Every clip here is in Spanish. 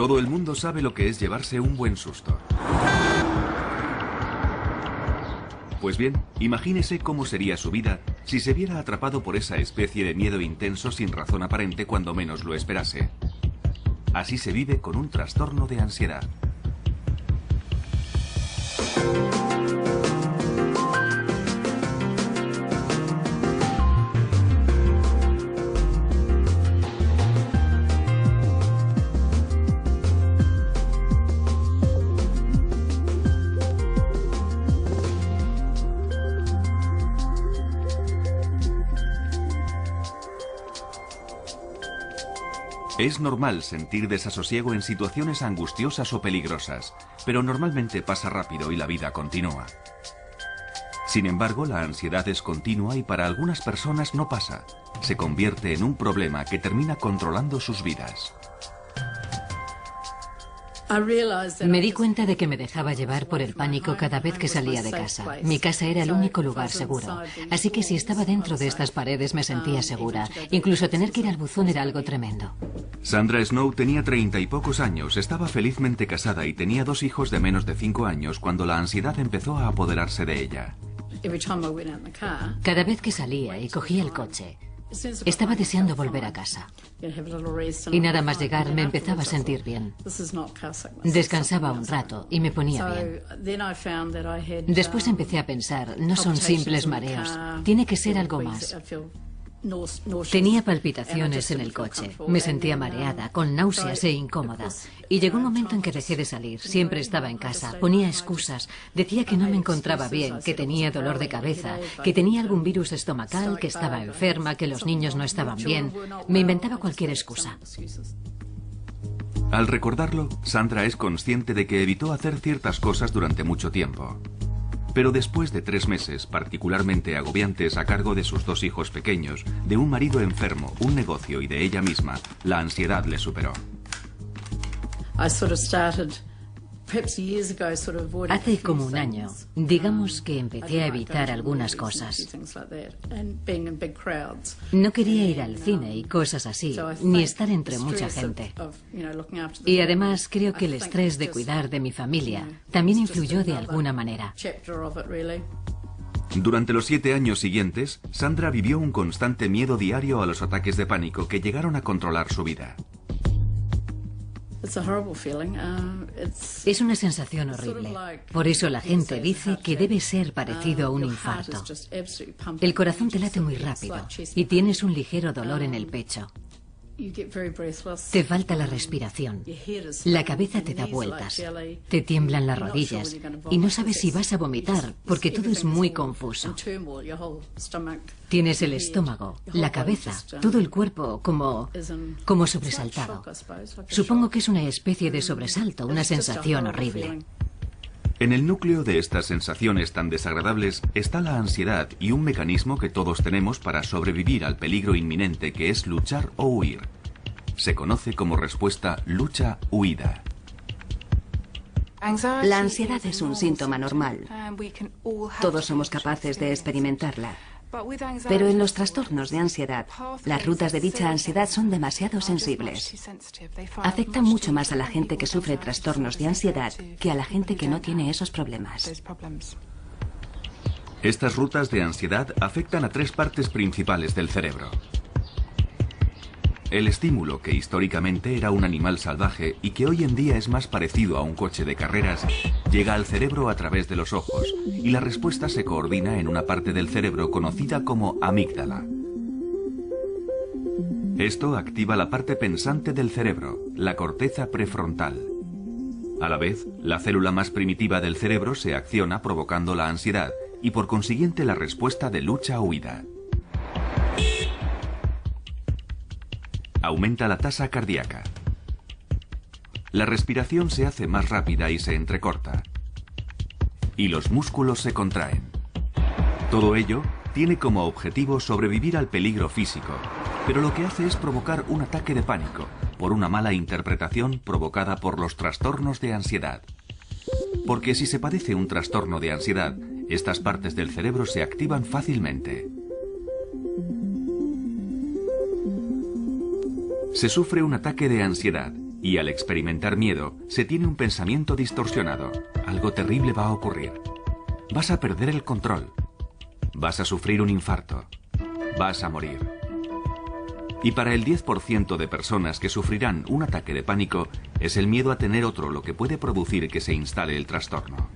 Todo el mundo sabe lo que es llevarse un buen susto. Pues bien, imagínese cómo sería su vida si se viera atrapado por esa especie de miedo intenso sin razón aparente cuando menos lo esperase. Así se vive con un trastorno de ansiedad. Es normal sentir desasosiego en situaciones angustiosas o peligrosas, pero normalmente pasa rápido y la vida continúa. Sin embargo, la ansiedad es continua y para algunas personas no pasa. Se convierte en un problema que termina controlando sus vidas. Me di cuenta de que me dejaba llevar por el pánico cada vez que salía de casa. Mi casa era el único lugar seguro. Así que si estaba dentro de estas paredes me sentía segura. Incluso tener que ir al buzón era algo tremendo. Sandra Snow tenía 30 y pocos años, estaba felizmente casada y tenía 2 hijos de menos de 5 años cuando la ansiedad empezó a apoderarse de ella. Cada vez que salía y cogía el coche, estaba deseando volver a casa. Y nada más llegar me empezaba a sentir bien. Descansaba un rato y me ponía bien. Después empecé a pensar, no son simples mareos, tiene que ser algo más. Tenía palpitaciones en el coche, me sentía mareada, con náuseas e incómoda. Y llegó un momento en que dejé de salir, siempre estaba en casa, ponía excusas, decía que no me encontraba bien, que tenía dolor de cabeza, que tenía algún virus estomacal, que estaba enferma, que los niños no estaban bien. Me inventaba cualquier excusa. Al recordarlo, Sandra es consciente de que evitó hacer ciertas cosas durante mucho tiempo. Pero después de 3 meses particularmente agobiantes a cargo de sus 2 hijos pequeños, de un marido enfermo, un negocio y de ella misma, la ansiedad le superó. Hace como un año, digamos que empecé a evitar algunas cosas. No quería ir al cine y cosas así, ni estar entre mucha gente. Y además creo que el estrés de cuidar de mi familia también influyó de alguna manera. Durante los 7 años siguientes, Sandra vivió un constante miedo diario a los ataques de pánico que llegaron a controlar su vida. Es una sensación horrible. Por eso la gente dice que debe ser parecido a un infarto. El corazón te late muy rápido y tienes un ligero dolor en el pecho. Te falta la respiración. La cabeza te da vueltas. Te tiemblan las rodillas y no sabes si vas a vomitar porque todo es muy confuso. Tienes el estómago, la cabeza, todo el cuerpo como sobresaltado. Supongo que es una especie de sobresalto, una sensación horrible. En el núcleo de estas sensaciones tan desagradables está la ansiedad y un mecanismo que todos tenemos para sobrevivir al peligro inminente que es luchar o huir. Se conoce como respuesta lucha-huida. La ansiedad es un síntoma normal. Todos somos capaces de experimentarla. Pero en los trastornos de ansiedad, las rutas de dicha ansiedad son demasiado sensibles. Afectan mucho más a la gente que sufre trastornos de ansiedad que a la gente que no tiene esos problemas. Estas rutas de ansiedad afectan a 3 partes principales del cerebro. El estímulo, que históricamente era un animal salvaje y que hoy en día es más parecido a un coche de carreras, llega al cerebro a través de los ojos y la respuesta se coordina en una parte del cerebro conocida como amígdala. Esto activa la parte pensante del cerebro, la corteza prefrontal. A la vez, la célula más primitiva del cerebro se acciona provocando la ansiedad y por consiguiente la respuesta de lucha-huida. Aumenta la tasa cardíaca. La respiración se hace más rápida y se entrecorta. Y los músculos se contraen. Todo ello tiene como objetivo sobrevivir al peligro físico, pero lo que hace es provocar un ataque de pánico por una mala interpretación provocada por los trastornos de ansiedad. Porque si se padece un trastorno de ansiedad, estas partes del cerebro se activan fácilmente. Se sufre un ataque de ansiedad Y al experimentar miedo, se tiene un pensamiento distorsionado. Algo terrible va a ocurrir. Vas a perder el control. Vas a sufrir un infarto. Vas a morir. Y para el 10% de personas que sufrirán un ataque de pánico, es el miedo a tener otro lo que puede producir que se instale el trastorno.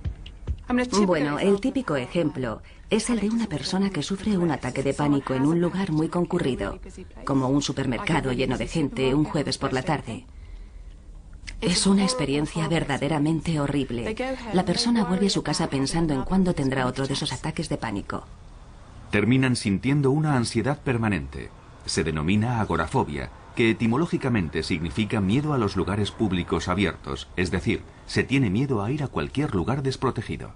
Bueno, el típico ejemplo es el de una persona que sufre un ataque de pánico en un lugar muy concurrido, como un supermercado lleno de gente un jueves por la tarde. Es una experiencia verdaderamente horrible. La persona vuelve a su casa pensando en cuándo tendrá otro de esos ataques de pánico. Terminan sintiendo una ansiedad permanente. Se denomina agorafobia, que etimológicamente significa miedo a los lugares públicos abiertos, es decir, se tiene miedo a ir a cualquier lugar desprotegido.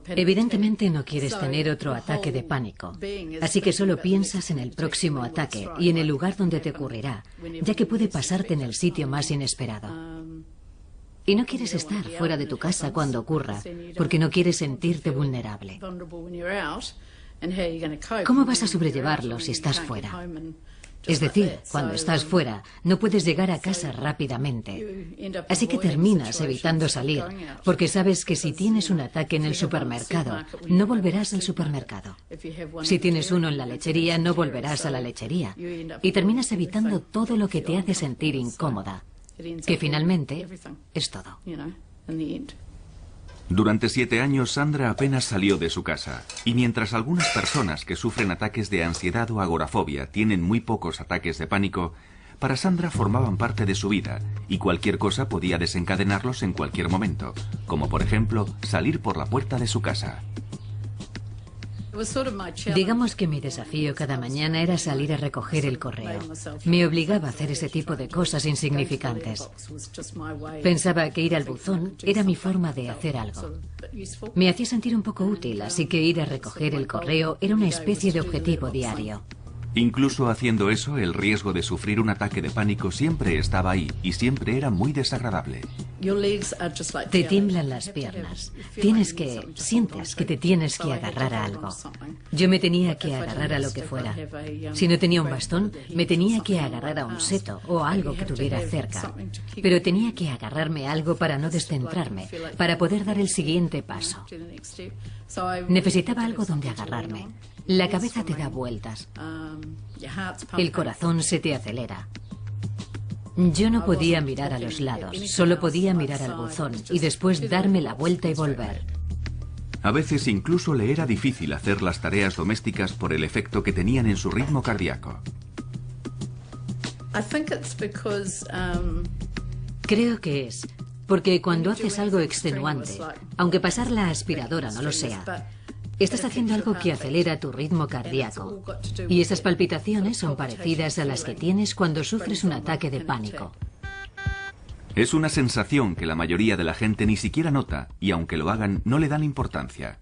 Evidentemente no quieres tener otro ataque de pánico, así que solo piensas en el próximo ataque y en el lugar donde te ocurrirá, ya que puede pasarte en el sitio más inesperado. Y no quieres estar fuera de tu casa cuando ocurra, porque no quieres sentirte vulnerable. ¿Cómo vas a sobrellevarlo si estás fuera? Es decir, cuando estás fuera, no puedes llegar a casa rápidamente. Así que terminas evitando salir, porque sabes que si tienes un ataque en el supermercado, no volverás al supermercado. Si tienes uno en la lechería, no volverás a la lechería. Y terminas evitando todo lo que te hace sentir incómoda, que finalmente es todo. Durante 7 años, Sandra apenas salió de su casa, y mientras algunas personas que sufren ataques de ansiedad o agorafobia tienen muy pocos ataques de pánico, para Sandra formaban parte de su vida, y cualquier cosa podía desencadenarlos en cualquier momento, como por ejemplo, salir por la puerta de su casa. Digamos que mi desafío cada mañana era salir a recoger el correo. Me obligaba a hacer ese tipo de cosas insignificantes. Pensaba que ir al buzón era mi forma de hacer algo. Me hacía sentir un poco útil, así que ir a recoger el correo era una especie de objetivo diario. Incluso haciendo eso, el riesgo de sufrir un ataque de pánico siempre estaba ahí y siempre era muy desagradable. Te tiemblan las piernas. Sientes que te tienes que agarrar a algo. Yo me tenía que agarrar a lo que fuera. Si no tenía un bastón, me tenía que agarrar a un seto o a algo que tuviera cerca. Pero tenía que agarrarme a algo para no descentrarme, para poder dar el siguiente paso. Necesitaba algo donde agarrarme. La cabeza te da vueltas. El corazón se te acelera. Yo no podía mirar a los lados, solo podía mirar al buzón y después darme la vuelta y volver. A veces incluso le era difícil hacer las tareas domésticas por el efecto que tenían en su ritmo cardíaco. Creo que es porque cuando haces algo extenuante, aunque pasar la aspiradora no lo sea, estás haciendo algo que acelera tu ritmo cardíaco. Y esas palpitaciones son parecidas a las que tienes cuando sufres un ataque de pánico. Es una sensación que la mayoría de la gente ni siquiera nota y aunque lo hagan no le dan importancia.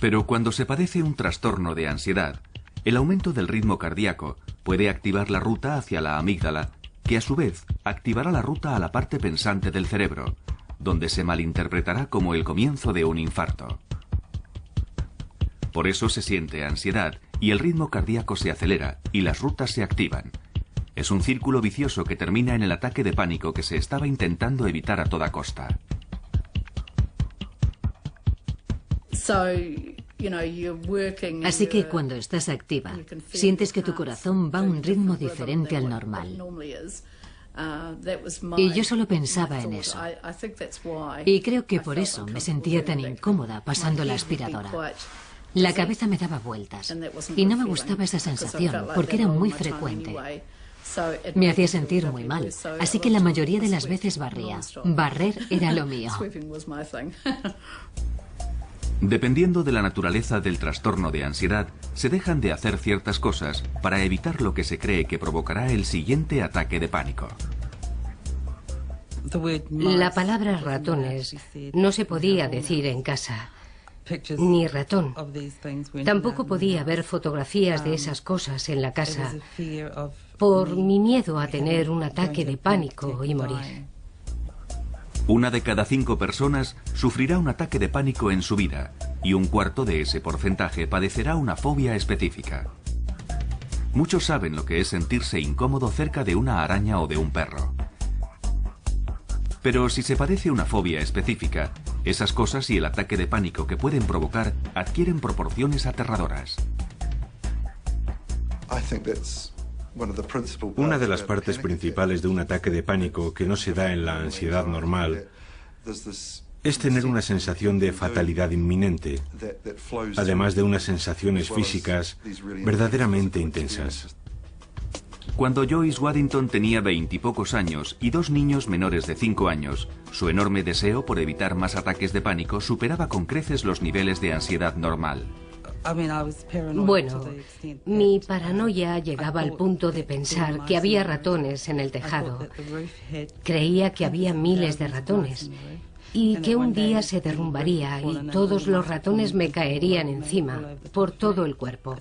Pero cuando se padece un trastorno de ansiedad, el aumento del ritmo cardíaco puede activar la ruta hacia la amígdala, que a su vez activará la ruta a la parte pensante del cerebro, donde se malinterpretará como el comienzo de un infarto. Por eso se siente ansiedad y el ritmo cardíaco se acelera y las rutas se activan. Es un círculo vicioso que termina en el ataque de pánico que se estaba intentando evitar a toda costa. Así que cuando estás activa, sientes que tu corazón va a un ritmo diferente al normal. Y yo solo pensaba en eso. Y creo que por eso me sentía tan incómoda pasando la aspiradora. La cabeza me daba vueltas y no me gustaba esa sensación porque era muy frecuente. Me hacía sentir muy mal, así que la mayoría de las veces barría. Barrer era lo mío. Dependiendo de la naturaleza del trastorno de ansiedad, se dejan de hacer ciertas cosas para evitar lo que se cree que provocará el siguiente ataque de pánico. La palabra ratones no se podía decir en casa. Ni ratón. Tampoco podía ver fotografías de esas cosas en la casa por mi miedo a tener un ataque de pánico y morir. 1 de cada 5 personas sufrirá un ataque de pánico en su vida y 1/4 de ese porcentaje padecerá una fobia específica. Muchos saben lo que es sentirse incómodo cerca de una araña o de un perro. Pero si se padece una fobia específica, esas cosas y el ataque de pánico que pueden provocar adquieren proporciones aterradoras. Una de las partes principales de un ataque de pánico que no se da en la ansiedad normal es tener una sensación de fatalidad inminente, además de unas sensaciones físicas verdaderamente intensas. Cuando Joyce Waddington tenía 20 y pocos años y 2 niños menores de 5 años, su enorme deseo por evitar más ataques de pánico superaba con creces los niveles de ansiedad normal. Bueno, mi paranoia llegaba al punto de pensar que había ratones en el tejado. Creía que había miles de ratones y que un día se derrumbaría y todos los ratones me caerían encima, por todo el cuerpo.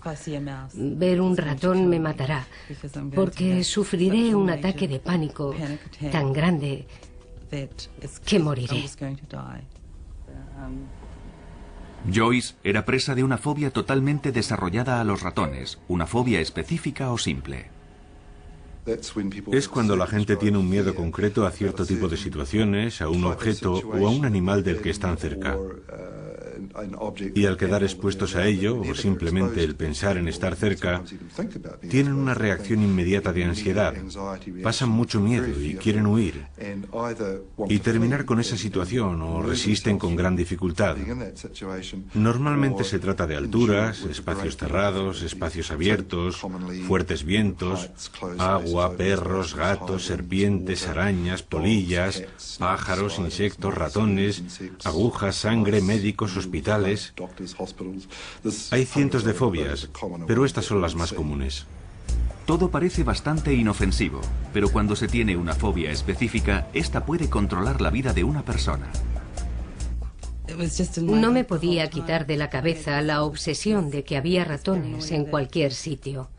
Ver un ratón me matará, porque sufriré un ataque de pánico tan grande que moriré. Joyce era presa de una fobia totalmente desarrollada a los ratones, una fobia específica o simple. Es cuando la gente tiene un miedo concreto a cierto tipo de situaciones, a un objeto o a un animal del que están cerca. Y al quedar expuestos a ello, o simplemente el pensar en estar cerca, tienen una reacción inmediata de ansiedad, pasan mucho miedo y quieren huir, y terminar con esa situación o resisten con gran dificultad. Normalmente se trata de alturas, espacios cerrados, espacios abiertos, fuertes vientos, agua, perros, gatos, serpientes, arañas, polillas, pájaros, insectos, ratones, agujas, sangre, médicos, hospitales. Hay cientos de fobias, pero estas son las más comunes. Todo parece bastante inofensivo, pero cuando se tiene una fobia específica, esta puede controlar la vida de una persona. No me podía quitar de la cabeza la obsesión de que había ratones en cualquier sitio.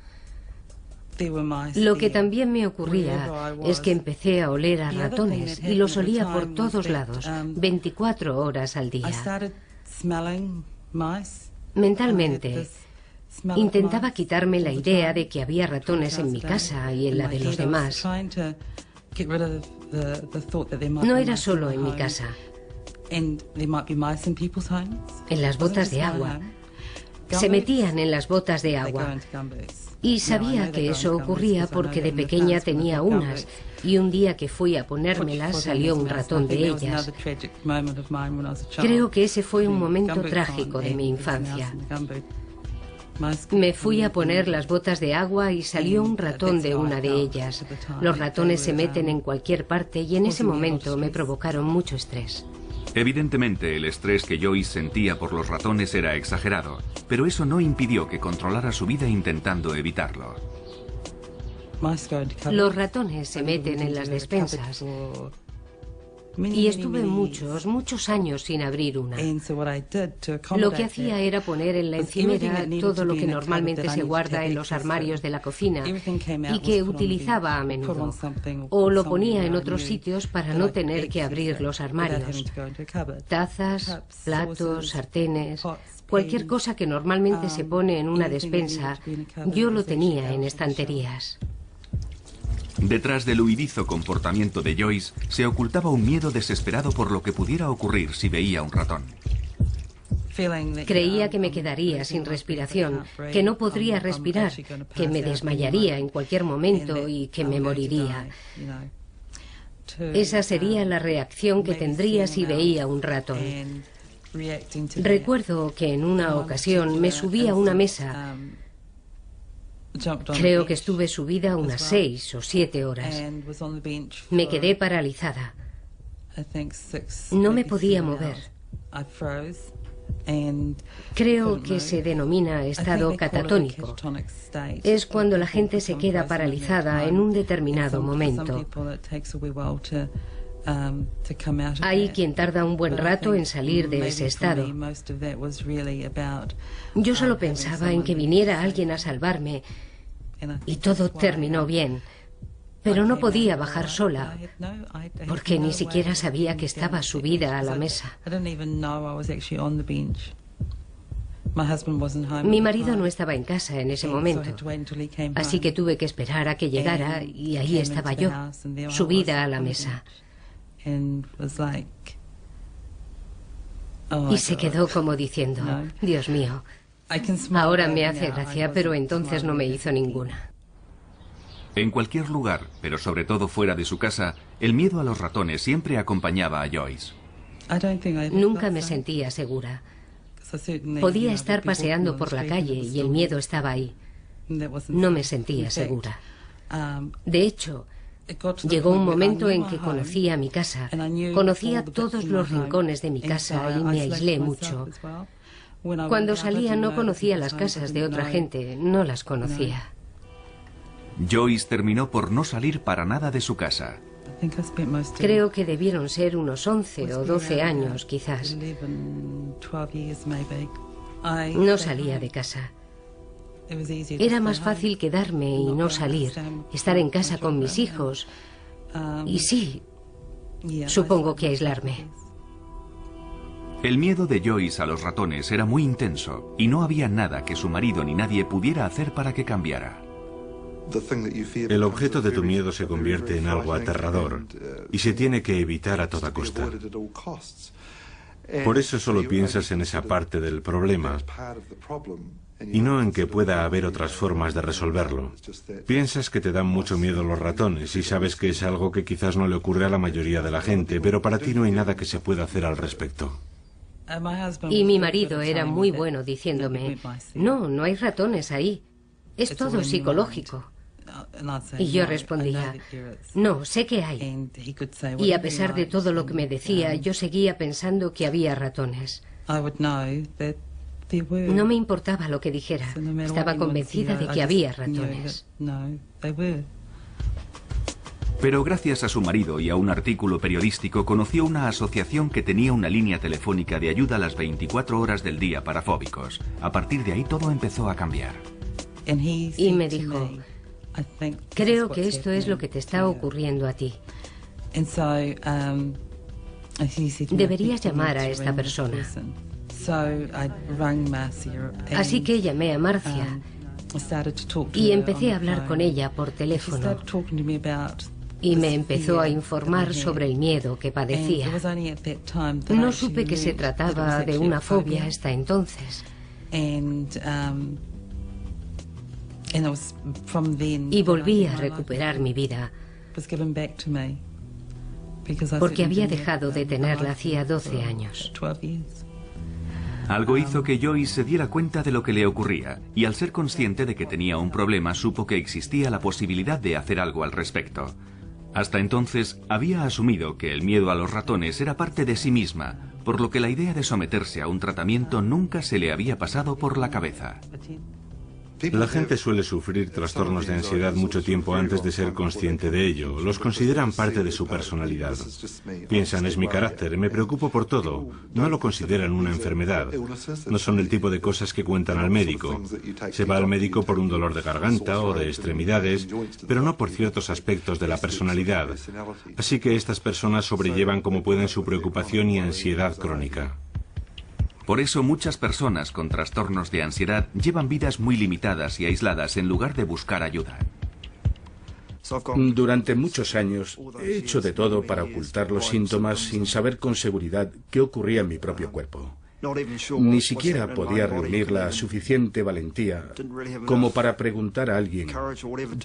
Lo que también me ocurría es que empecé a oler a ratones y los olía por todos lados, 24 horas al día. Mentalmente, intentaba quitarme la idea de que había ratones en mi casa y en la de los demás. No era solo en mi casa. En las botas de agua. Se metían en las botas de agua. Y sabía que eso ocurría porque de pequeña tenía unas, y un día que fui a ponérmelas salió un ratón de ellas. Creo que ese fue un momento trágico de mi infancia. Me fui a poner las botas de agua y salió un ratón de una de ellas. Los ratones se meten en cualquier parte y en ese momento me provocaron mucho estrés. Evidentemente, el estrés que Joyce sentía por los ratones era exagerado, pero eso no impidió que controlara su vida intentando evitarlo. Los ratones se meten en las despensas y estuve muchos años sin abrir una. Lo que hacía era poner en la encimera todo lo que normalmente se guarda en los armarios de la cocina y que utilizaba a menudo. O lo ponía en otros sitios para no tener que abrir los armarios. Tazas, platos, sartenes, cualquier cosa que normalmente se pone en una despensa, yo lo tenía en estanterías. Detrás del huidizo comportamiento de Joyce se ocultaba un miedo desesperado por lo que pudiera ocurrir si veía un ratón. Creía que me quedaría sin respiración, que no podría respirar, que me desmayaría en cualquier momento y que me moriría. Esa sería la reacción que tendría si veía un ratón. Recuerdo que en una ocasión me subí a una mesa. Creo que estuve subida unas 6 o 7 horas. Me quedé paralizada. No me podía mover. Creo que se denomina estado catatónico. Es cuando la gente se queda paralizada en un determinado momento. Hay quien tarda un buen rato en salir de ese estado. Yo solo pensaba en que viniera alguien a salvarme y todo terminó bien. Pero no podía bajar sola, porque ni siquiera sabía que estaba subida a la mesa. Mi marido no estaba en casa en ese momento, así que tuve que esperar a que llegara y ahí estaba yo, subida a la mesa. Y se quedó como diciendo, Dios mío, ahora me hace gracia, pero entonces no me hizo ninguna. En cualquier lugar, pero sobre todo fuera de su casa, el miedo a los ratones siempre acompañaba a Joyce. Nunca me sentía segura. Podía estar paseando por la calle y el miedo estaba ahí. No me sentía segura. De hecho, llegó un momento en que conocía mi casa, conocía todos los rincones de mi casa y me aislé mucho. Cuando salía no conocía las casas de otra gente, no las conocía. Joyce terminó por no salir para nada de su casa. Creo que debieron ser unos 11 o 12 años, quizás. No salía de casa. Era más fácil quedarme y no salir, estar en casa con mis hijos. Y sí, supongo que aislarme. El miedo de Joyce a los ratones era muy intenso y no había nada que su marido ni nadie pudiera hacer para que cambiara. El objeto de tu miedo se convierte en algo aterrador y se tiene que evitar a toda costa. Por eso solo piensas en esa parte del problema y no en que pueda haber otras formas de resolverlo. Piensas que te dan mucho miedo los ratones y sabes que es algo que quizás no le ocurre a la mayoría de la gente, pero para ti no hay nada que se pueda hacer al respecto. Y mi marido era muy bueno diciéndome, no hay ratones ahí, es todo psicológico. Y yo respondía, no, sé que hay. Y a pesar de todo lo que me decía, yo seguía pensando que había ratones. No me importaba lo que dijera, estaba convencida de que había ratones. Pero gracias a su marido y a un artículo periodístico conoció una asociación que tenía una línea telefónica de ayuda a las 24 horas del día para fóbicos. A partir de ahí todo empezó a cambiar. Y me dijo, creo que esto es lo que te está ocurriendo a ti. Deberías llamar a esta persona. Así que llamé a Marcia y empecé a hablar con ella por teléfono. Y me empezó a informar sobre el miedo que padecía. No supe que se trataba de una fobia hasta entonces. Y volví a recuperar mi vida, porque había dejado de tenerla hacía 12 años. Algo hizo que Joyce se diera cuenta de lo que le ocurría, y al ser consciente de que tenía un problema, supo que existía la posibilidad de hacer algo al respecto. Hasta entonces había asumido que el miedo a los ratones era parte de sí misma, por lo que la idea de someterse a un tratamiento nunca se le había pasado por la cabeza. La gente suele sufrir trastornos de ansiedad mucho tiempo antes de ser consciente de ello. Los consideran parte de su personalidad. Piensan, es mi carácter, me preocupo por todo. No lo consideran una enfermedad. No son el tipo de cosas que cuentan al médico. Se va al médico por un dolor de garganta o de extremidades, pero no por ciertos aspectos de la personalidad. Así que estas personas sobrellevan como pueden su preocupación y ansiedad crónica. Por eso muchas personas con trastornos de ansiedad llevan vidas muy limitadas y aisladas en lugar de buscar ayuda. Durante muchos años he hecho de todo para ocultar los síntomas sin saber con seguridad qué ocurría en mi propio cuerpo. Ni siquiera podía reunir la suficiente valentía como para preguntar a alguien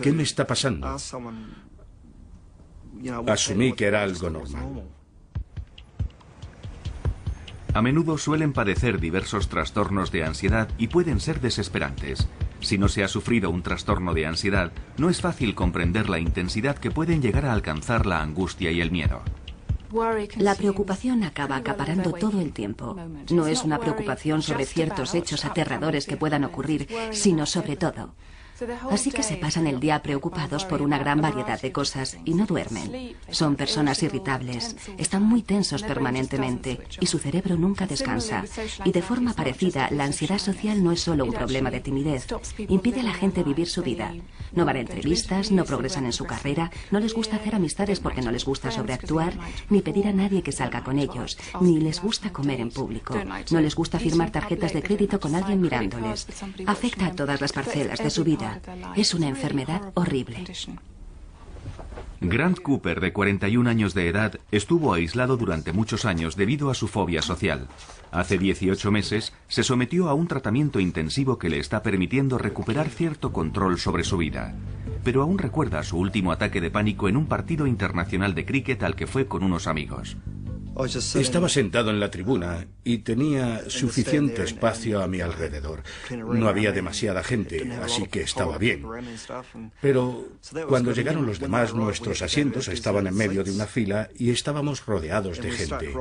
¿qué me está pasando? Asumí que era algo normal. A menudo suelen padecer diversos trastornos de ansiedad y pueden ser desesperantes. Si no se ha sufrido un trastorno de ansiedad, no es fácil comprender la intensidad que pueden llegar a alcanzar la angustia y el miedo. La preocupación acaba acaparando todo el tiempo. No es una preocupación sobre ciertos hechos aterradores que puedan ocurrir, sino sobre todo. Así que se pasan el día preocupados por una gran variedad de cosas y no duermen. Son personas irritables, están muy tensos permanentemente y su cerebro nunca descansa. Y de forma parecida, la ansiedad social no es solo un problema de timidez, impide a la gente vivir su vida. No van a entrevistas, no progresan en su carrera, no les gusta hacer amistades porque no les gusta sobreactuar, ni pedir a nadie que salga con ellos, ni les gusta comer en público, no les gusta firmar tarjetas de crédito con alguien mirándoles. Afecta a todas las parcelas de su vida. Es una enfermedad horrible. Grant Cooper, de 41 años de edad, estuvo aislado durante muchos años debido a su fobia social. Hace 18 meses se sometió a un tratamiento intensivo que le está permitiendo recuperar cierto control sobre su vida. Pero aún recuerda su último ataque de pánico en un partido internacional de cricket al que fue con unos amigos. Estaba sentado en la tribuna y tenía suficiente espacio a mi alrededor. No había demasiada gente, así que estaba bien. Pero cuando llegaron los demás, nuestros asientos estaban en medio de una fila y estábamos rodeados de gente.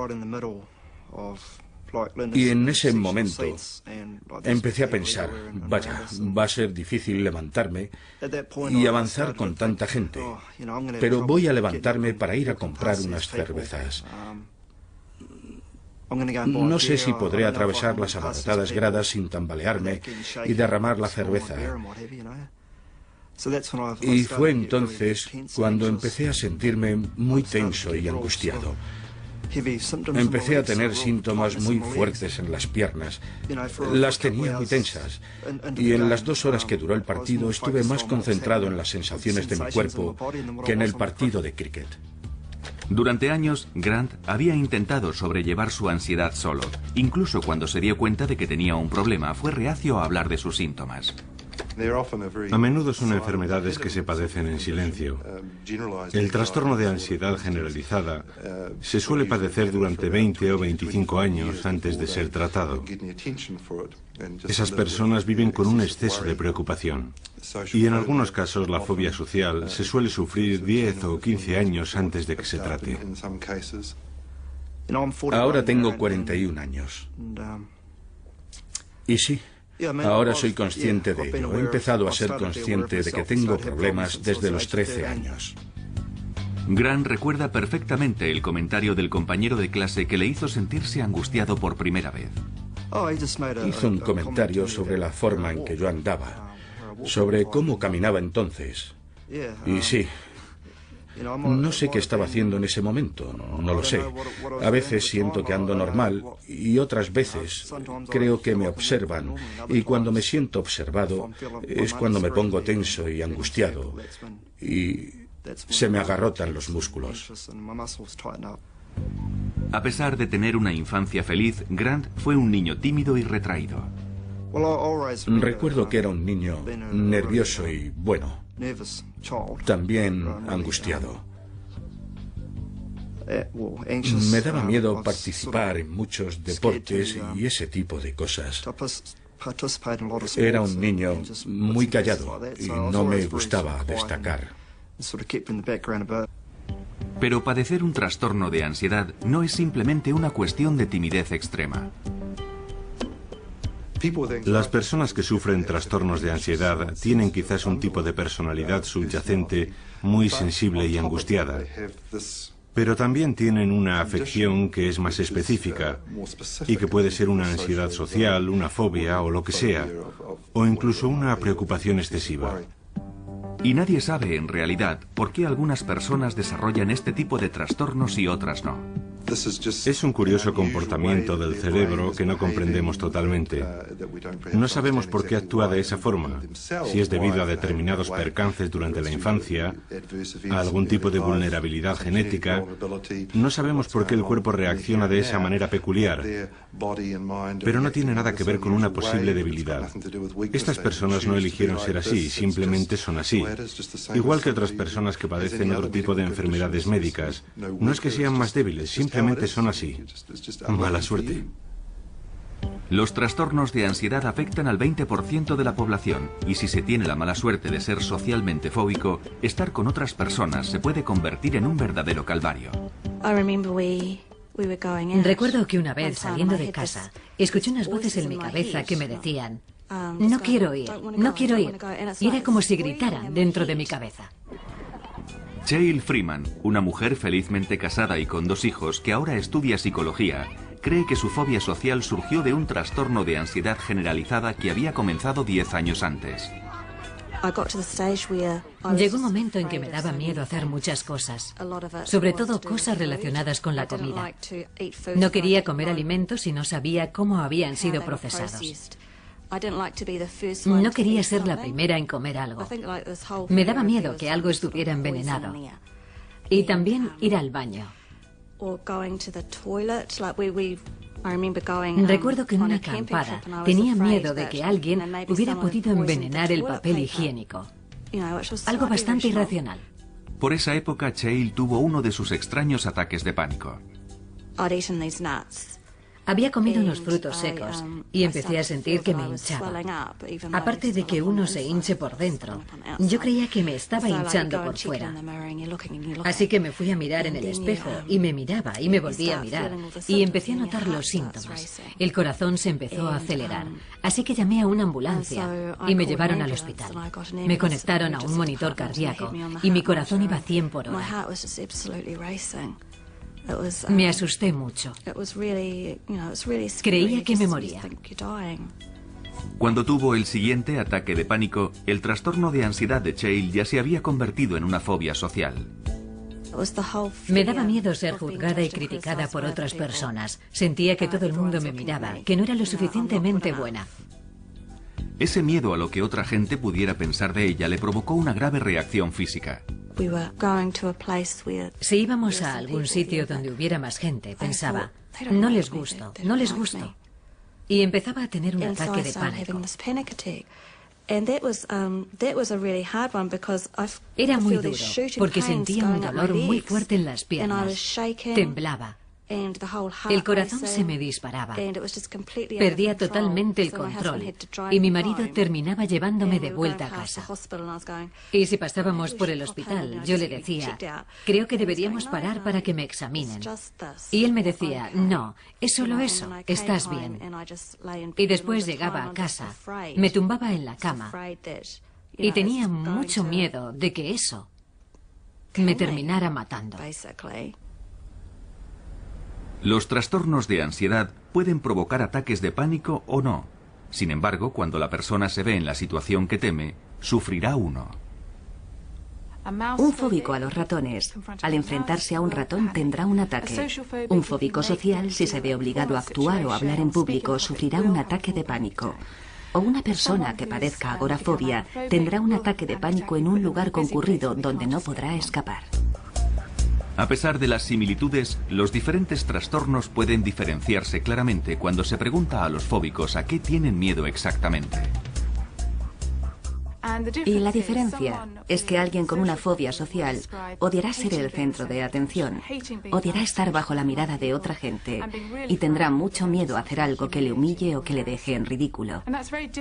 Y en ese momento empecé a pensar, vaya, va a ser difícil levantarme y avanzar con tanta gente, pero voy a levantarme para ir a comprar unas cervezas. No sé si podré atravesar las abarrotadas gradas sin tambalearme y derramar la cerveza. Y fue entonces cuando empecé a sentirme muy tenso y angustiado. Empecé a tener síntomas muy fuertes en las piernas. Las tenía muy tensas. Y en las 2 horas que duró el partido estuve más concentrado en las sensaciones de mi cuerpo que en el partido de cricket. Durante años, Grant había intentado sobrellevar su ansiedad solo. Incluso cuando se dio cuenta de que tenía un problema, fue reacio a hablar de sus síntomas. A menudo son enfermedades que se padecen en silencio. El trastorno de ansiedad generalizada se suele padecer durante 20 o 25 años antes de ser tratado. Esas personas viven con un exceso de preocupación. Y en algunos casos la fobia social se suele sufrir 10 o 15 años antes de que se trate. Ahora tengo 41 años. Y sí, ahora soy consciente de ello. He empezado a ser consciente de que tengo problemas desde los 13 años. Grant recuerda perfectamente el comentario del compañero de clase que le hizo sentirse angustiado por primera vez. Hizo un comentario sobre la forma en que yo andaba, sobre cómo caminaba entonces. Y sí, no sé qué estaba haciendo en ese momento, no lo sé. A veces siento que ando normal y otras veces creo que me observan. Y cuando me siento observado es cuando me pongo tenso y angustiado y se me agarrotan los músculos. A pesar de tener una infancia feliz, Grant fue un niño tímido y retraído. Recuerdo que era un niño nervioso y, bueno, también angustiado. Me daba miedo participar en muchos deportes y ese tipo de cosas. Era un niño muy callado y no me gustaba destacar. Pero padecer un trastorno de ansiedad no es simplemente una cuestión de timidez extrema. Las personas que sufren trastornos de ansiedad tienen quizás un tipo de personalidad subyacente muy sensible y angustiada, pero también tienen una afección que es más específica y que puede ser una ansiedad social, una fobia o lo que sea, o incluso una preocupación excesiva. Y nadie sabe en realidad por qué algunas personas desarrollan este tipo de trastornos y otras no. Es un curioso comportamiento del cerebro que no comprendemos totalmente. No sabemos por qué actúa de esa forma, si es debido a determinados percances durante la infancia, a algún tipo de vulnerabilidad genética. No sabemos por qué el cuerpo reacciona de esa manera peculiar, pero no tiene nada que ver con una posible debilidad. Estas personas no eligieron ser así, simplemente son así. Igual que otras personas que padecen otro tipo de enfermedades médicas. No es que sean más débiles, simplemente son así. Mala suerte. Los trastornos de ansiedad afectan al 20% de la población y si se tiene la mala suerte de ser socialmente fóbico, estar con otras personas se puede convertir en un verdadero calvario. Recuerdo que una vez, saliendo de casa, escuché unas voces en mi cabeza que me decían: No quiero ir, no quiero ir. Y era como si gritaran dentro de mi cabeza. Cheryl Freeman, una mujer felizmente casada y con 2 hijos que ahora estudia psicología, cree que su fobia social surgió de un trastorno de ansiedad generalizada que había comenzado 10 años antes. Llegó un momento en que me daba miedo hacer muchas cosas, sobre todo cosas relacionadas con la comida. No quería comer alimentos si no sabía cómo habían sido procesados. No quería ser la primera en comer algo. Me daba miedo que algo estuviera envenenado. Y también ir al baño. Recuerdo que en una acampada tenía miedo de que alguien hubiera podido envenenar el papel higiénico. Algo bastante irracional. Por esa época, Cheryl tuvo uno de sus extraños ataques de pánico. Había comido unos frutos secos y empecé a sentir que me hinchaba. Aparte de que uno se hinche por dentro, yo creía que me estaba hinchando por fuera. Así que me fui a mirar en el espejo y me miraba y me volví a mirar y empecé a notar los síntomas. El corazón se empezó a acelerar, así que llamé a una ambulancia y me llevaron al hospital. Me conectaron a un monitor cardíaco y mi corazón iba a 100 por hora. Me asusté mucho. Creía que me moría. Cuando tuvo el siguiente ataque de pánico, el trastorno de ansiedad de Cheryl ya se había convertido en una fobia social. Me daba miedo ser juzgada y criticada por otras personas. Sentía que todo el mundo me miraba, que no era lo suficientemente buena. Ese miedo a lo que otra gente pudiera pensar de ella le provocó una grave reacción física. Si íbamos a algún sitio donde hubiera más gente, pensaba, no les gusto, no les gusto. Y empezaba a tener un ataque de pánico. Era muy duro, porque sentía un dolor muy fuerte en las piernas. Temblaba. El corazón se me disparaba. Perdía totalmente el control y mi marido terminaba llevándome de vuelta a casa. Y si pasábamos por el hospital, yo le decía, creo que deberíamos parar para que me examinen. Y él me decía, no, es solo eso, estás bien. Y después llegaba a casa, me tumbaba en la cama y tenía mucho miedo de que eso me terminara matando. Los trastornos de ansiedad pueden provocar ataques de pánico o no. Sin embargo, cuando la persona se ve en la situación que teme, sufrirá uno. Un fóbico a los ratones, al enfrentarse a un ratón, tendrá un ataque. Un fóbico social, si se ve obligado a actuar o hablar en público, sufrirá un ataque de pánico. O una persona que padezca agorafobia tendrá un ataque de pánico en un lugar concurrido donde no podrá escapar. A pesar de las similitudes, los diferentes trastornos pueden diferenciarse claramente cuando se pregunta a los fóbicos a qué tienen miedo exactamente. Y la diferencia es que alguien con una fobia social odiará ser el centro de atención, odiará estar bajo la mirada de otra gente y tendrá mucho miedo a hacer algo que le humille o que le deje en ridículo.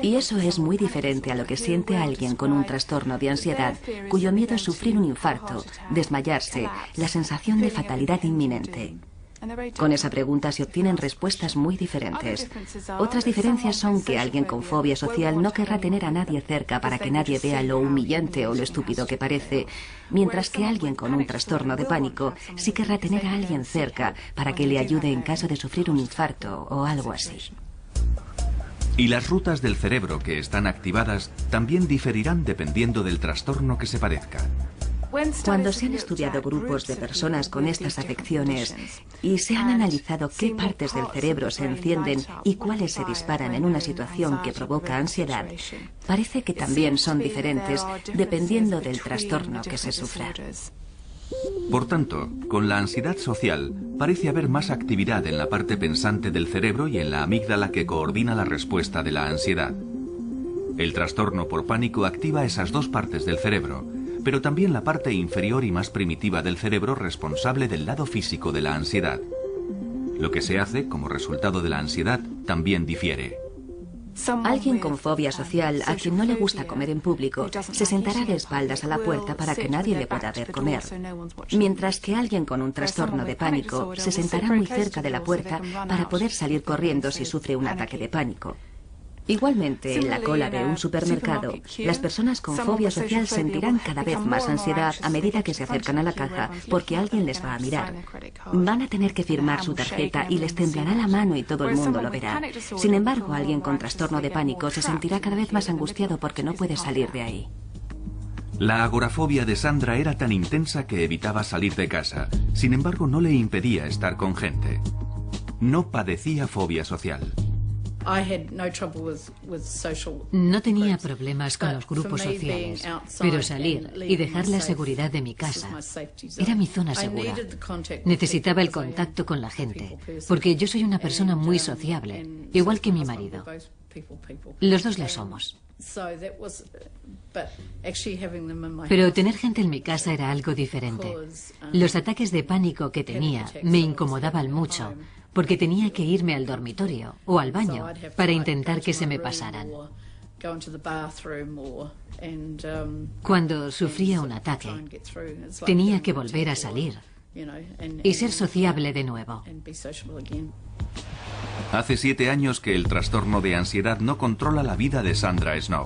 Y eso es muy diferente a lo que siente alguien con un trastorno de ansiedad cuyo miedo es sufrir un infarto, desmayarse, la sensación de fatalidad inminente. Con esa pregunta se obtienen respuestas muy diferentes. Otras diferencias son que alguien con fobia social no querrá tener a nadie cerca para que nadie vea lo humillante o lo estúpido que parece, mientras que alguien con un trastorno de pánico sí querrá tener a alguien cerca para que le ayude en caso de sufrir un infarto o algo así. Y las rutas del cerebro que están activadas también diferirán dependiendo del trastorno que se padezca. Cuando se han estudiado grupos de personas con estas afecciones y se han analizado qué partes del cerebro se encienden y cuáles se disparan en una situación que provoca ansiedad, parece que también son diferentes dependiendo del trastorno que se sufra. Por tanto, con la ansiedad social parece haber más actividad en la parte pensante del cerebro y en la amígdala que coordina la respuesta de la ansiedad. El trastorno por pánico activa esas dos partes del cerebro, pero también la parte inferior y más primitiva del cerebro responsable del lado físico de la ansiedad. Lo que se hace como resultado de la ansiedad también difiere. Alguien con fobia social, a quien no le gusta comer en público, se sentará de espaldas a la puerta para que nadie le pueda ver comer. Mientras que alguien con un trastorno de pánico se sentará muy cerca de la puerta para poder salir corriendo si sufre un ataque de pánico. Igualmente, en la cola de un supermercado, las personas con fobia social sentirán cada vez más ansiedad a medida que se acercan a la caja porque alguien les va a mirar. Van a tener que firmar su tarjeta y les temblará la mano y todo el mundo lo verá. Sin embargo, alguien con trastorno de pánico se sentirá cada vez más angustiado porque no puede salir de ahí. La agorafobia de Sandra era tan intensa que evitaba salir de casa. Sin embargo, no le impedía estar con gente. No padecía fobia social. No tenía problemas con los grupos sociales, pero salir y dejar la seguridad de mi casa era mi zona segura. Necesitaba el contacto con la gente, porque yo soy una persona muy sociable, igual que mi marido. Los dos lo somos. Pero tener gente en mi casa era algo diferente. Los ataques de pánico que tenía me incomodaban mucho, porque tenía que irme al dormitorio o al baño para intentar que se me pasaran. Cuando sufría un ataque, tenía que volver a salir y ser sociable de nuevo. Hace 7 años que el trastorno de ansiedad no controla la vida de Sandra Snow.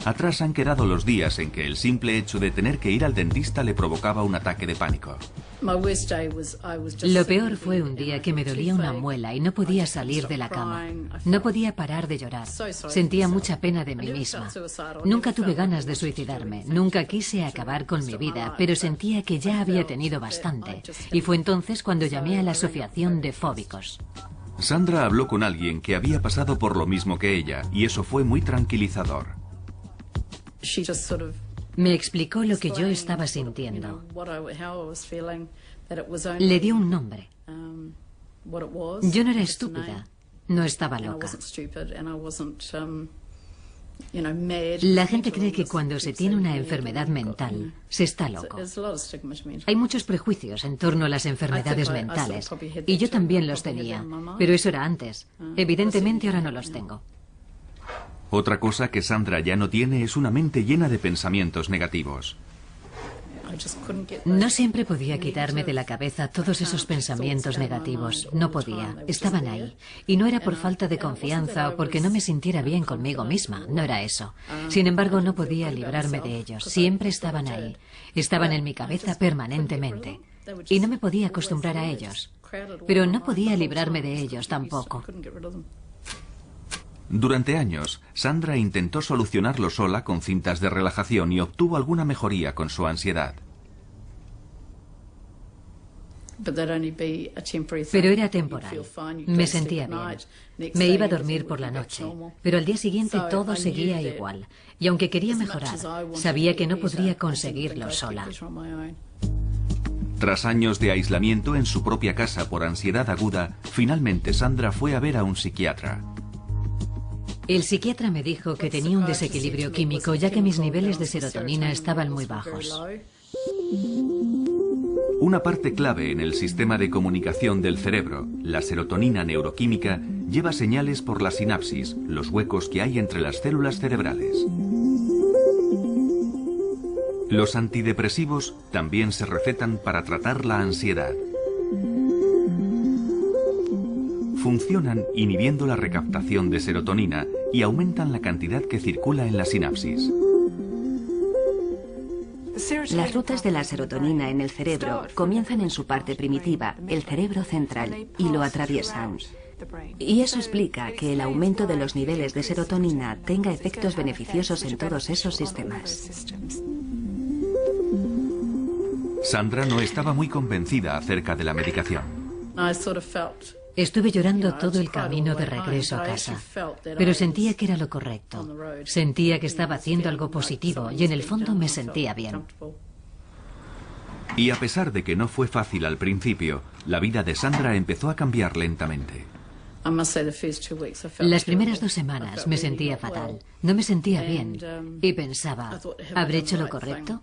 Atrás han quedado los días en que el simple hecho de tener que ir al dentista le provocaba un ataque de pánico. Lo peor fue un día que me dolía una muela y no podía salir de la cama. No podía parar de llorar. Sentía mucha pena de mí misma. Nunca tuve ganas de suicidarme. Nunca quise acabar con mi vida, pero sentía que ya había tenido bastante. Y fue entonces cuando llamé a la Asociación de Fóbicos. Sandra habló con alguien que había pasado por lo mismo que ella, y eso fue muy tranquilizador. Me explicó lo que yo estaba sintiendo. Le dio un nombre. Yo no era estúpida, no estaba loca. La gente cree que cuando se tiene una enfermedad mental, se está loco. Hay muchos prejuicios en torno a las enfermedades mentales, y yo también los tenía, pero eso era antes. Evidentemente ahora no los tengo. Otra cosa que Sandra ya no tiene es una mente llena de pensamientos negativos. No siempre podía quitarme de la cabeza todos esos pensamientos negativos. No podía. Estaban ahí. Y no era por falta de confianza o porque no me sintiera bien conmigo misma. No era eso. Sin embargo, no podía librarme de ellos. Siempre estaban ahí. Estaban en mi cabeza permanentemente. Y no me podía acostumbrar a ellos. Pero no podía librarme de ellos tampoco. Durante años, Sandra intentó solucionarlo sola con cintas de relajación y obtuvo alguna mejoría con su ansiedad. Pero era temporal. Me sentía bien. Me iba a dormir por la noche, pero al día siguiente todo seguía igual. Y aunque quería mejorar, sabía que no podría conseguirlo sola. Tras años de aislamiento en su propia casa por ansiedad aguda, finalmente Sandra fue a ver a un psiquiatra. El psiquiatra me dijo que tenía un desequilibrio químico ya que mis niveles de serotonina estaban muy bajos. Una parte clave en el sistema de comunicación del cerebro, la serotonina neuroquímica, lleva señales por la sinapsis, los huecos que hay entre las células cerebrales. Los antidepresivos también se recetan para tratar la ansiedad. Funcionan inhibiendo la recaptación de serotonina y aumentan la cantidad que circula en la sinapsis. Las rutas de la serotonina en el cerebro comienzan en su parte primitiva, el cerebro central, y lo atraviesan. Y eso explica que el aumento de los niveles de serotonina tenga efectos beneficiosos en todos esos sistemas. Sandra no estaba muy convencida acerca de la medicación. Estuve llorando todo el camino de regreso a casa, pero sentía que era lo correcto. Sentía que estaba haciendo algo positivo y en el fondo me sentía bien. Y a pesar de que no fue fácil al principio, la vida de Sandra empezó a cambiar lentamente. Las primeras 2 semanas me sentía fatal, no me sentía bien y pensaba, ¿habré hecho lo correcto?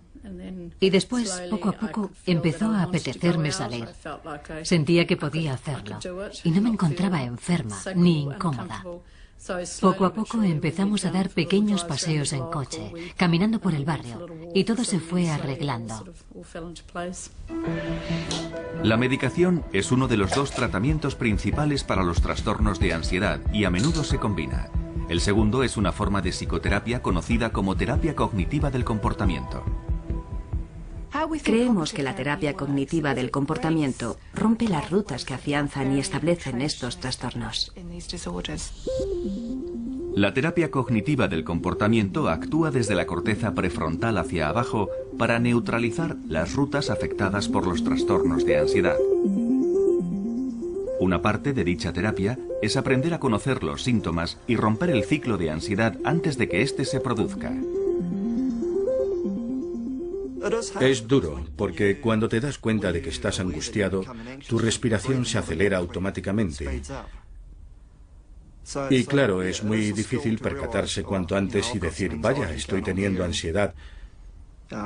Y después, poco a poco, empezó a apetecerme salir. Sentía que podía hacerlo y no me encontraba enferma ni incómoda. Poco a poco empezamos a dar pequeños paseos en coche, caminando por el barrio, y todo se fue arreglando. La medicación es uno de los 2 tratamientos principales para los trastornos de ansiedad y a menudo se combina. El segundo es una forma de psicoterapia conocida como terapia cognitiva del comportamiento. Creemos que la terapia cognitiva del comportamiento rompe las rutas que afianzan y establecen estos trastornos. La terapia cognitiva del comportamiento actúa desde la corteza prefrontal hacia abajo para neutralizar las rutas afectadas por los trastornos de ansiedad. Una parte de dicha terapia es aprender a conocer los síntomas y romper el ciclo de ansiedad antes de que éste se produzca. Es duro, porque cuando te das cuenta de que estás angustiado, tu respiración se acelera automáticamente. Y claro, es muy difícil percatarse cuanto antes y decir, vaya, estoy teniendo ansiedad.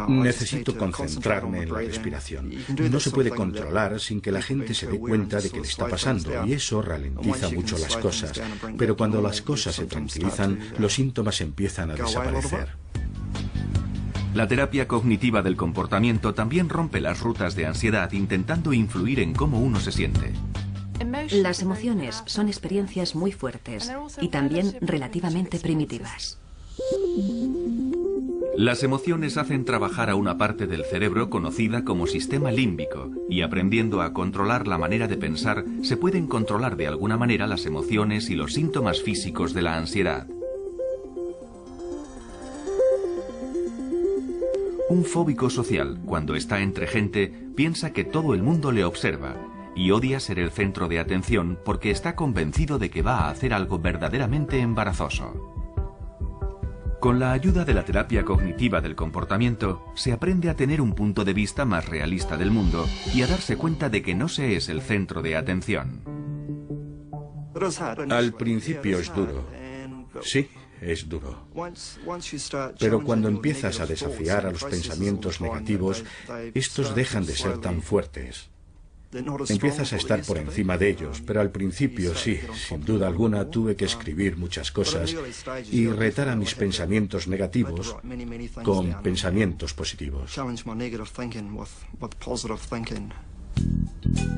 Necesito concentrarme en la respiración. No se puede controlar sin que la gente se dé cuenta de que le está pasando, y eso ralentiza mucho las cosas. Pero cuando las cosas se tranquilizan, los síntomas empiezan a desaparecer. La terapia cognitiva del comportamiento también rompe las rutas de ansiedad intentando influir en cómo uno se siente. Las emociones son experiencias muy fuertes y también relativamente primitivas. Las emociones hacen trabajar a una parte del cerebro conocida como sistema límbico, y aprendiendo a controlar la manera de pensar, se pueden controlar de alguna manera las emociones y los síntomas físicos de la ansiedad. Un fóbico social, cuando está entre gente, piensa que todo el mundo le observa y odia ser el centro de atención porque está convencido de que va a hacer algo verdaderamente embarazoso. Con la ayuda de la terapia cognitiva del comportamiento, se aprende a tener un punto de vista más realista del mundo y a darse cuenta de que no se es el centro de atención. Al principio es duro. Sí, es duro. Pero cuando empiezas a desafiar a los pensamientos negativos, estos dejan de ser tan fuertes. Empiezas a estar por encima de ellos, pero al principio sí, sin duda alguna tuve que escribir muchas cosas y retar a mis pensamientos negativos con pensamientos positivos.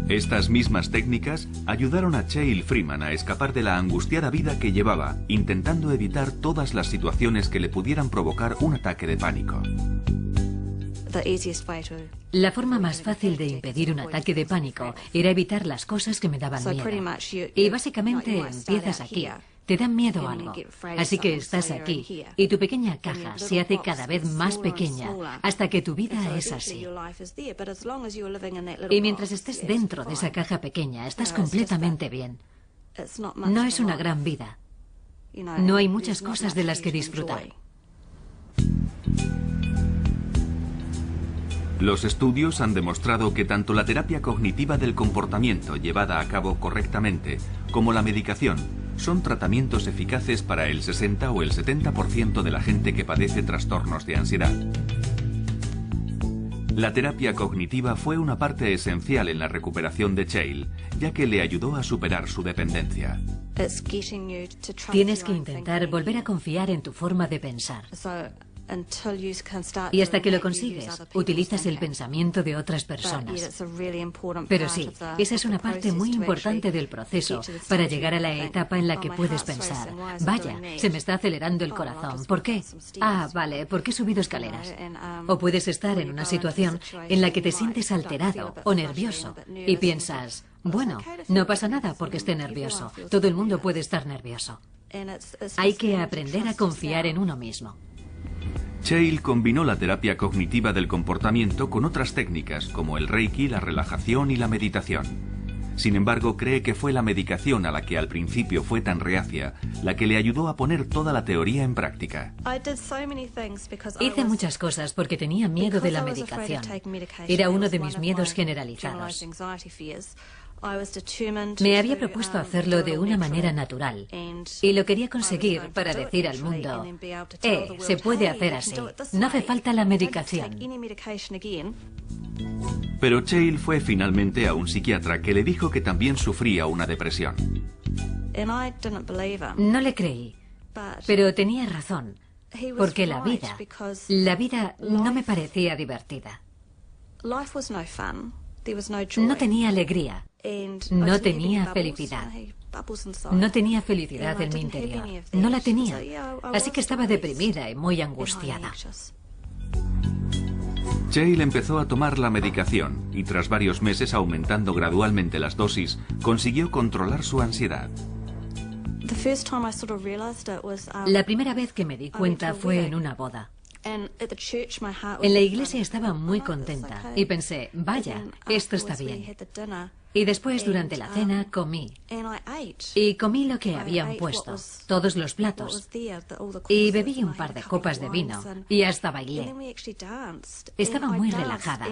Estas mismas técnicas ayudaron a Cheryl Freeman a escapar de la angustiada vida que llevaba, intentando evitar todas las situaciones que le pudieran provocar un ataque de pánico. La forma más fácil de impedir un ataque de pánico era evitar las cosas que me daban miedo. Y básicamente empiezas aquí. Te da miedo algo. Así que estás aquí y tu pequeña caja se hace cada vez más pequeña hasta que tu vida es así. Y mientras estés dentro de esa caja pequeña, estás completamente bien. No es una gran vida. No hay muchas cosas de las que disfrutar. Los estudios han demostrado que tanto la terapia cognitiva del comportamiento llevada a cabo correctamente como la medicación son tratamientos eficaces para el 60 o el 70% de la gente que padece trastornos de ansiedad. La terapia cognitiva fue una parte esencial en la recuperación de Cheryl, ya que le ayudó a superar su dependencia. Tienes que intentar volver a confiar en tu forma de pensar. Y hasta que lo consigues, utilizas el pensamiento de otras personas. Pero sí, esa es una parte muy importante del proceso para llegar a la etapa en la que puedes pensar, vaya, se me está acelerando el corazón, ¿por qué? Ah, vale, porque he subido escaleras. O puedes estar en una situación en la que te sientes alterado o nervioso y piensas, bueno, no pasa nada porque esté nervioso, todo el mundo puede estar nervioso. Hay que aprender a confiar en uno mismo. Cheryl combinó la terapia cognitiva del comportamiento con otras técnicas como el Reiki, la relajación y la meditación. Sin embargo, cree que fue la medicación a la que al principio fue tan reacia la que le ayudó a poner toda la teoría en práctica. Hice muchas cosas porque tenía miedo de la medicación. Era uno de mis miedos generalizados. Me había propuesto hacerlo de una manera natural y lo quería conseguir para decir al mundo, se puede hacer así, no hace falta la medicación. Pero Cheryl fue finalmente a un psiquiatra que le dijo que también sufría una depresión. No le creí, pero tenía razón, porque la vida no me parecía divertida. No tenía alegría. No tenía felicidad. No tenía felicidad en mi interior. No la tenía. Así que estaba deprimida y muy angustiada. Cheryl empezó a tomar la medicación y tras varios meses aumentando gradualmente las dosis, consiguió controlar su ansiedad. La primera vez que me di cuenta fue en una boda. En la iglesia estaba muy contenta y pensé, vaya, esto está bien. Y después, durante la cena, comí. Y comí lo que habían puesto, todos los platos. Y bebí un par de copas de vino y hasta bailé. Estaba muy relajada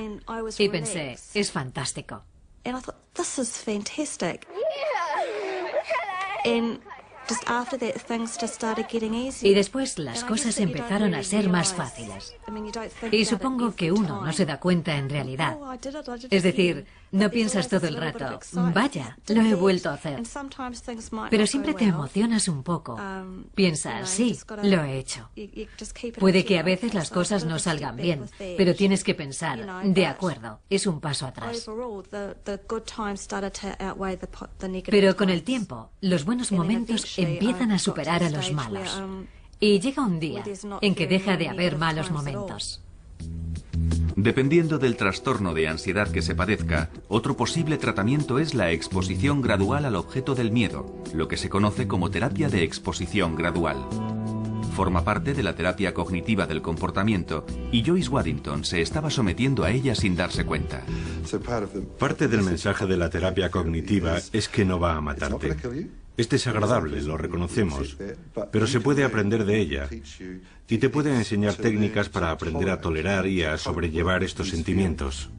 y pensé, es fantástico. Y después las cosas empezaron a ser más fáciles. Y supongo que uno no se da cuenta en realidad. Es decir, no piensas todo el rato, vaya, lo he vuelto a hacer. Pero siempre te emocionas un poco. Piensas, sí, lo he hecho. Puede que a veces las cosas no salgan bien, pero tienes que pensar, de acuerdo, es un paso atrás. Pero con el tiempo, los buenos momentos empiezan a superar a los malos. Y llega un día en que deja de haber malos momentos. Dependiendo del trastorno de ansiedad que se padezca, otro posible tratamiento es la exposición gradual al objeto del miedo, lo que se conoce como terapia de exposición gradual. Forma parte de la terapia cognitiva del comportamiento y Joyce Waddington se estaba sometiendo a ella sin darse cuenta. Parte del mensaje de la terapia cognitiva es que no va a matarte. Es desagradable, lo reconocemos, pero se puede aprender de ella y te puede enseñar técnicas para aprender a tolerar y a sobrellevar estos sentimientos.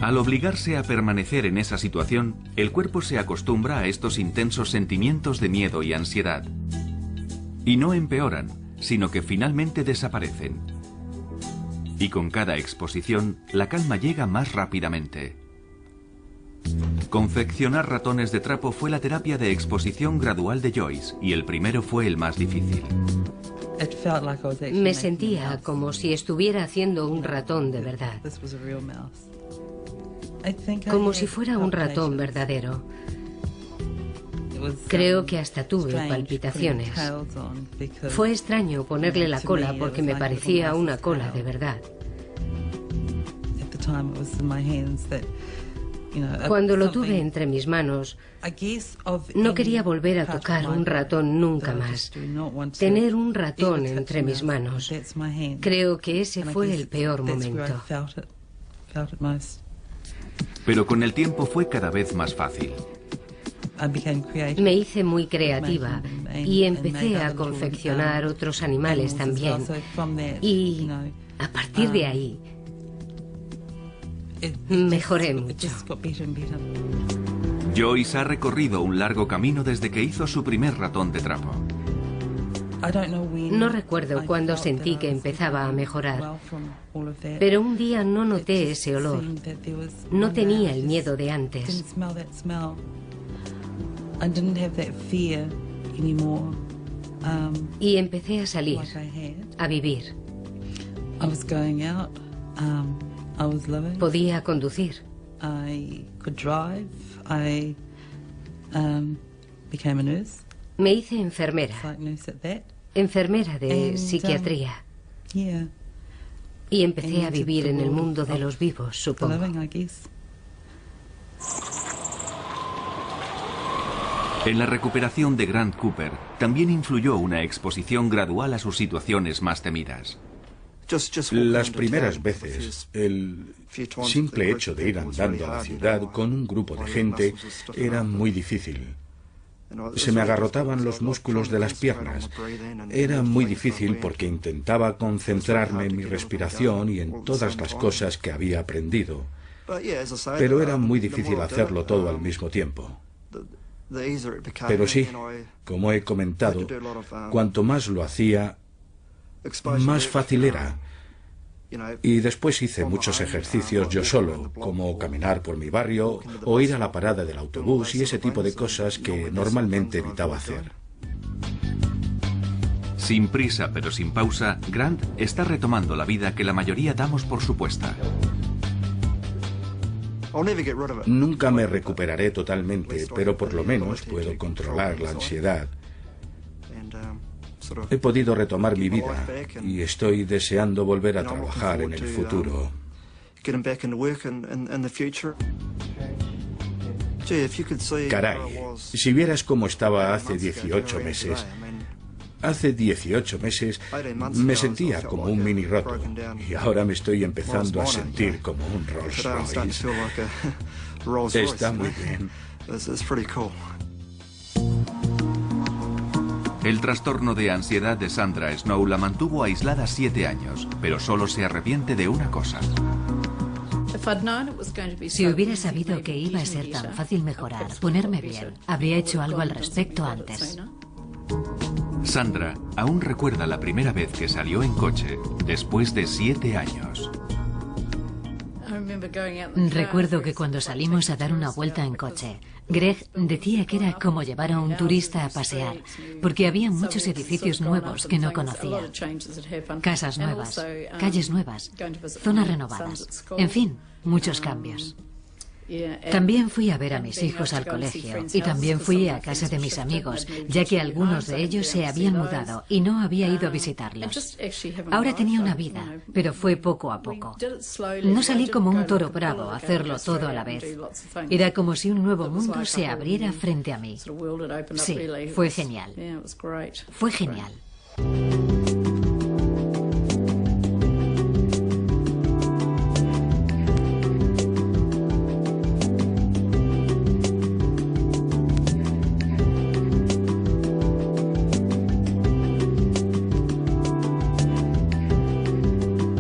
Al obligarse a permanecer en esa situación, el cuerpo se acostumbra a estos intensos sentimientos de miedo y ansiedad. Y no empeoran, sino que finalmente desaparecen. Y con cada exposición, la calma llega más rápidamente. Confeccionar ratones de trapo fue la terapia de exposición gradual de Joyce, y el primero fue el más difícil. Me sentía como si estuviera haciendo un ratón de verdad. Como si fuera un ratón verdadero. Creo que hasta tuve palpitaciones. Fue extraño ponerle la cola porque me parecía una cola de verdad. Cuando lo tuve entre mis manos, no quería volver a tocar un ratón nunca más. Tener un ratón entre mis manos. Creo que ese fue el peor momento. Pero con el tiempo fue cada vez más fácil. Me hice muy creativa y empecé a confeccionar otros animales también. Y a partir de ahí, mejoré mucho. Joyce ha recorrido un largo camino desde que hizo su primer ratón de trapo. No recuerdo cuándo sentí que empezaba a mejorar, pero un día no noté ese olor. No tenía el miedo de antes. Y empecé a salir, a vivir. Podía conducir. Me hice enfermera. Enfermera de psiquiatría. Y empecé a vivir en el mundo de los vivos, supongo. En la recuperación de Grant Cooper también influyó una exposición gradual a sus situaciones más temidas. Las primeras veces, el simple hecho de ir andando a la ciudad con un grupo de gente era muy difícil. Se me agarrotaban los músculos de las piernas. Era muy difícil porque intentaba concentrarme en mi respiración y en todas las cosas que había aprendido. Pero era muy difícil hacerlo todo al mismo tiempo. Pero sí, como he comentado, cuanto más lo hacía, más fácil era. Y después hice muchos ejercicios yo solo, como caminar por mi barrio o ir a la parada del autobús y ese tipo de cosas que normalmente evitaba hacer. Sin prisa pero sin pausa, Grant está retomando la vida que la mayoría damos por supuesta. Nunca me recuperaré totalmente, pero por lo menos puedo controlar la ansiedad. He podido retomar mi vida y estoy deseando volver a trabajar en el futuro. Caray, si vieras cómo estaba hace 18 meses. Hace 18 meses me sentía como un mini roto y ahora me estoy empezando a sentir como un Rolls Royce. Está muy bien. El trastorno de ansiedad de Sandra Snow la mantuvo aislada 7 años, pero solo se arrepiente de una cosa. Si hubiera sabido que iba a ser tan fácil mejorar, ponerme bien, habría hecho algo al respecto antes. Sandra aún recuerda la primera vez que salió en coche, después de 7 años. Recuerdo que cuando salimos a dar una vuelta en coche, Greg decía que era como llevar a un turista a pasear, porque había muchos edificios nuevos que no conocía. Casas nuevas, calles nuevas, zonas renovadas, en fin, muchos cambios. También fui a ver a mis hijos al colegio y también fui a casa de mis amigos, ya que algunos de ellos se habían mudado y no había ido a visitarlos. Ahora tenía una vida, pero fue poco a poco. No salí como un toro bravo a hacerlo todo a la vez. Era como si un nuevo mundo se abriera frente a mí. Sí, fue genial. Fue genial.